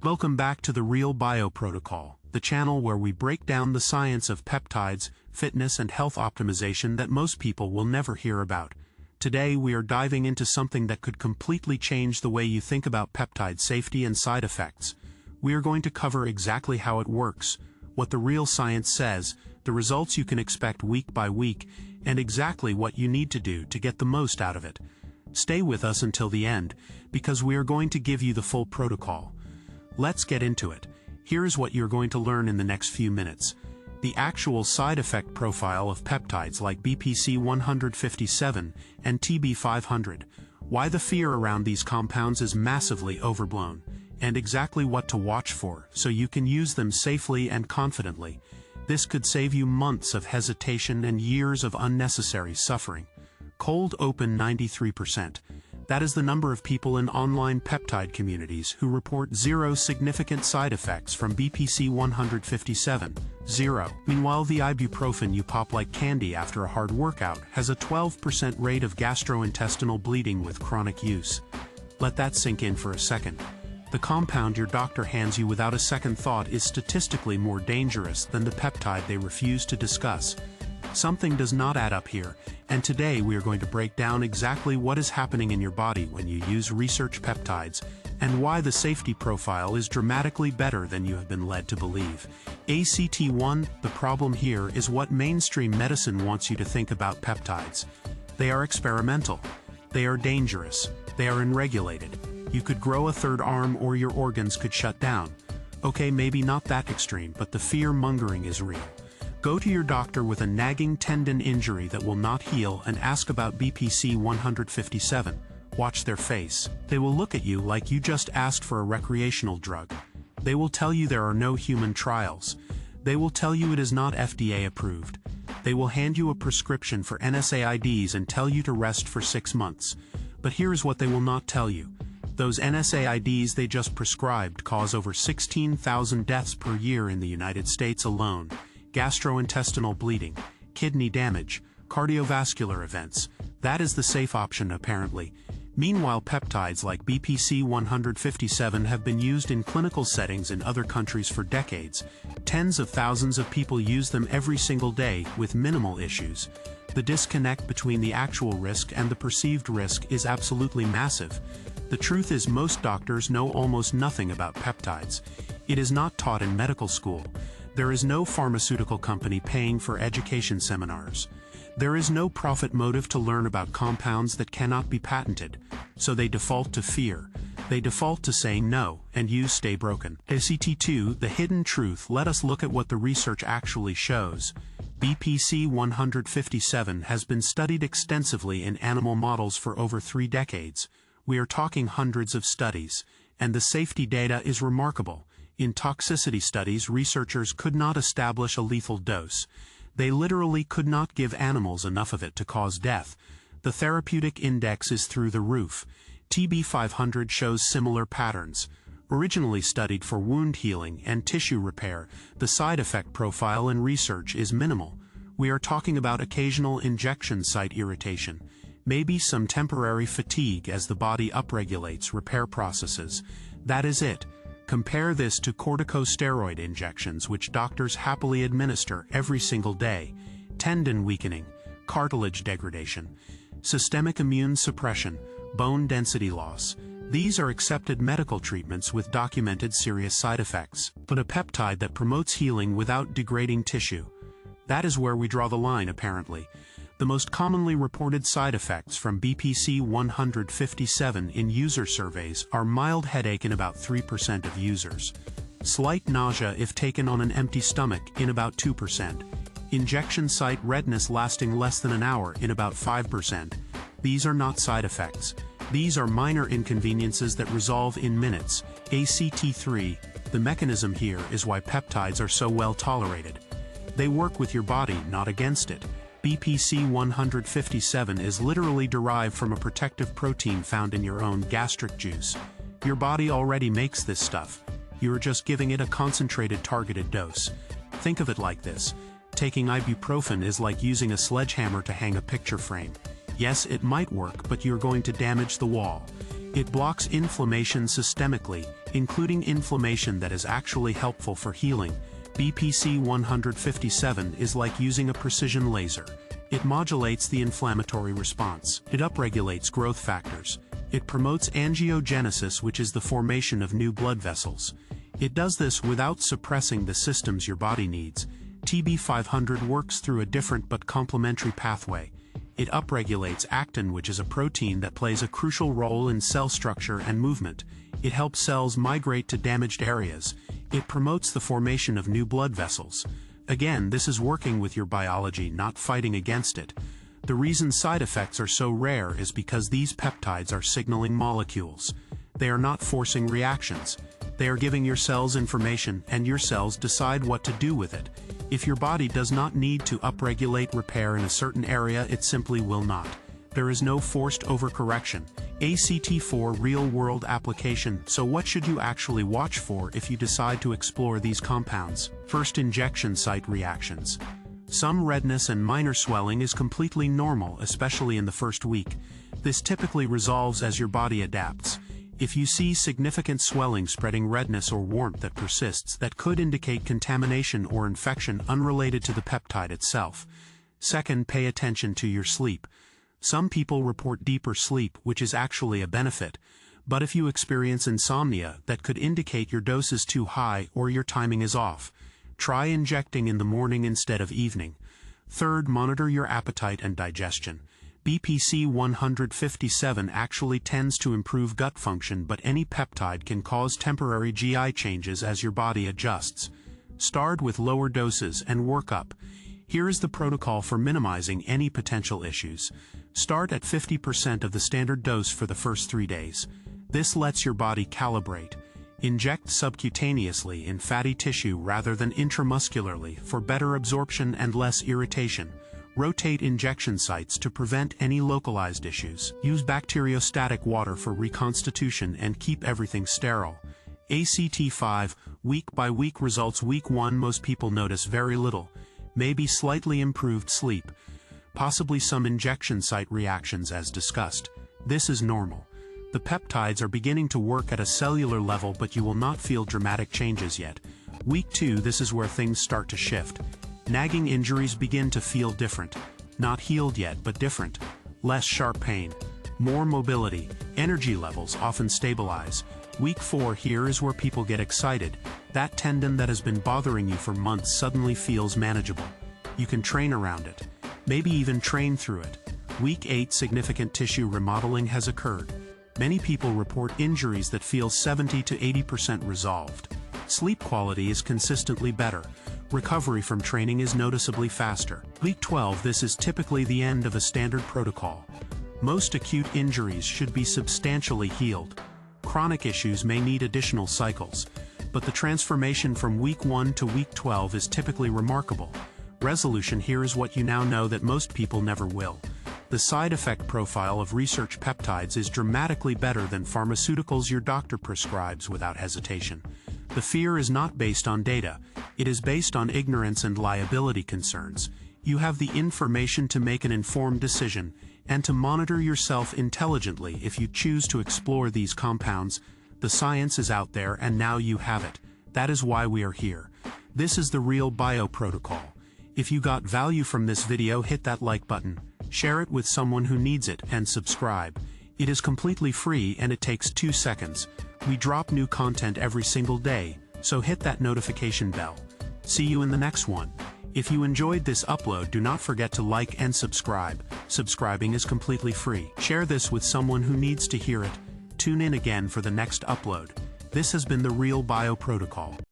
Welcome back to the Real Bio Protocol, the channel where we break down the science of peptides, fitness and health optimization that most people will never hear about. Today we are diving into something that could completely change the way you think about peptide safety and side effects. We are going to cover exactly how it works, what the real science says, the results you can expect week by week, and exactly what you need to do to get the most out of it. Stay with us until the end, because we are going to give you the full protocol. Let's get into it. Here's what you're going to learn in the next few minutes. The actual side effect profile of peptides like BPC 157 and TB 500, why the fear around these compounds is massively overblown, and exactly what to watch for so you can use them safely and confidently. This could save you months of hesitation and years of unnecessary suffering. Cold open 93%. That is the number of people in online peptide communities who report zero significant side effects from BPC 157. Zero. Meanwhile, the ibuprofen you pop like candy after a hard workout has a 12% rate of gastrointestinal bleeding with chronic use. Let that sink in for a second. The compound your doctor hands you without a second thought is statistically more dangerous than the peptide they refuse to discuss. Something does not add up here, and today we are going to break down exactly what is happening in your body when you use research peptides, and why the safety profile is dramatically better than you have been led to believe. ACT1, the problem here is what mainstream medicine wants you to think about peptides. They are experimental. They are dangerous. They are unregulated. You could grow a third arm or your organs could shut down. Okay, maybe not that extreme, but the fear-mongering is real. Go to your doctor with a nagging tendon injury that will not heal and ask about BPC 157. Watch their face. They will look at you like you just asked for a recreational drug. They will tell you there are no human trials. They will tell you it is not FDA approved. They will hand you a prescription for NSAIDs and tell you to rest for 6 months. But here's what they will not tell you. Those NSAIDs they just prescribed cause over 16,000 deaths per year in the United States alone. Gastrointestinal bleeding, kidney damage, cardiovascular events. That is the safe option apparently. Meanwhile, peptides like BPC 157 have been used in clinical settings in other countries for decades. Tens of thousands of people use them every single day with minimal issues. The disconnect between the actual risk and the perceived risk is absolutely massive. The truth is most doctors know almost nothing about peptides. It is not taught in medical school. There is no pharmaceutical company paying for education seminars. There is no profit motive to learn about compounds that cannot be patented, so they default to fear. They default to saying no, and you stay broken. ACT2, the hidden truth. Let us look at what the research actually shows. BPC 157 has been studied extensively in animal models for over 3 decades. We are talking hundreds of studies, and the safety data is remarkable. In toxicity studies, researchers could not establish a lethal dose. They literally could not give animals enough of it to cause death. The therapeutic index is through the roof. TB 500 shows similar patterns. Originally studied for wound healing and tissue repair, the side effect profile in research is minimal. We are talking about occasional injection site irritation, maybe some temporary fatigue as the body upregulates repair processes. That is it. Compare this to corticosteroid injections which doctors happily administer every single day. Tendon weakening, cartilage degradation, systemic immune suppression, bone density loss. These are accepted medical treatments with documented serious side effects. But a peptide that promotes healing without degrading tissue, that is where we draw the line apparently. The most commonly reported side effects from BPC 157 in user surveys are mild headache in about 3% of users, slight nausea if taken on an empty stomach in about 2%, injection site redness lasting less than an hour in about 5%. These are not side effects. These are minor inconveniences that resolve in minutes. ACT3, the mechanism here is why peptides are so well tolerated. They work with your body, not against it. BPC 157 is literally derived from a protective protein found in your own gastric juice. Your body already makes this stuff. You are just giving it a concentrated targeted dose. Think of it like this. Taking ibuprofen is like using a sledgehammer to hang a picture frame. Yes, it might work, but you're going to damage the wall. It blocks inflammation systemically, including inflammation that is actually helpful for healing. BPC 157 is like using a precision laser. It modulates the inflammatory response. It upregulates growth factors. It promotes angiogenesis, which is the formation of new blood vessels. It does this without suppressing the systems your body needs. TB500 works through a different but complementary pathway. It upregulates actin, which is a protein that plays a crucial role in cell structure and movement. It helps cells migrate to damaged areas. It promotes the formation of new blood vessels. Again, this is working with your biology, not fighting against it. The reason side effects are so rare is because these peptides are signaling molecules. They are not forcing reactions. They are giving your cells information, and your cells decide what to do with it. If your body does not need to upregulate repair in a certain area, it simply will not. There is no forced overcorrection. ACT4 real-world application. So what should you actually watch for if you decide to explore these compounds? First, injection site reactions. Some redness and minor swelling is completely normal, especially in the first week. This typically resolves as your body adapts. If you see significant swelling, spreading redness, or warmth that persists, that could indicate contamination or infection unrelated to the peptide itself. Second, pay attention to your sleep. Some people report deeper sleep, which is actually a benefit. But if you experience insomnia, that could indicate your dose is too high or your timing is off. Try injecting in the morning instead of evening. Third, monitor your appetite and digestion. BPC 157 actually tends to improve gut function, but any peptide can cause temporary GI changes as your body adjusts. Start with lower doses and work up. Here is the protocol for minimizing any potential issues. Start at 50% of the standard dose for the first 3 days. This lets your body calibrate. Inject subcutaneously in fatty tissue rather than intramuscularly for better absorption and less irritation. Rotate injection sites to prevent any localized issues. Use bacteriostatic water for reconstitution and keep everything sterile. ACT5, week by week results. Week 1, most people notice very little, maybe slightly improved sleep, possibly some injection site reactions as discussed. This is normal. The peptides are beginning to work at a cellular level, but you will not feel dramatic changes yet. Week 2, this is where things start to shift. Nagging injuries begin to feel different. Not healed yet, but different. Less sharp pain. More mobility. Energy levels often stabilize. Week 4, here is where people get excited. That tendon that has been bothering you for months suddenly feels manageable. You can train around it. Maybe even train through it. Week 8, significant tissue remodeling has occurred. Many people report injuries that feel 70 to 80% resolved. Sleep quality is consistently better. Recovery from training is noticeably faster. Week 12, this is typically the end of a standard protocol. Most acute injuries should be substantially healed. Chronic issues may need additional cycles, but the transformation from week 1 to week 12 is typically remarkable. Resolution. Here is what you now know that most people never will. The side effect profile of research peptides is dramatically better than pharmaceuticals your doctor prescribes without hesitation. The fear is not based on data. It is based on ignorance and liability concerns. You have the information to make an informed decision and to monitor yourself intelligently if you choose to explore these compounds. The science is out there, and now you have it. That is why we are here. This is the Real Bio Protocol. If you got value from this video, hit that like button, share it with someone who needs it, and subscribe. It is completely free and it takes 2 seconds. We drop new content every single day, so hit that notification bell. See you in the next one. If you enjoyed this upload, do not forget to like and subscribe. Subscribing is completely free. Share this with someone who needs to hear it. Tune in again for the next upload. This has been the Real Bio Protocol.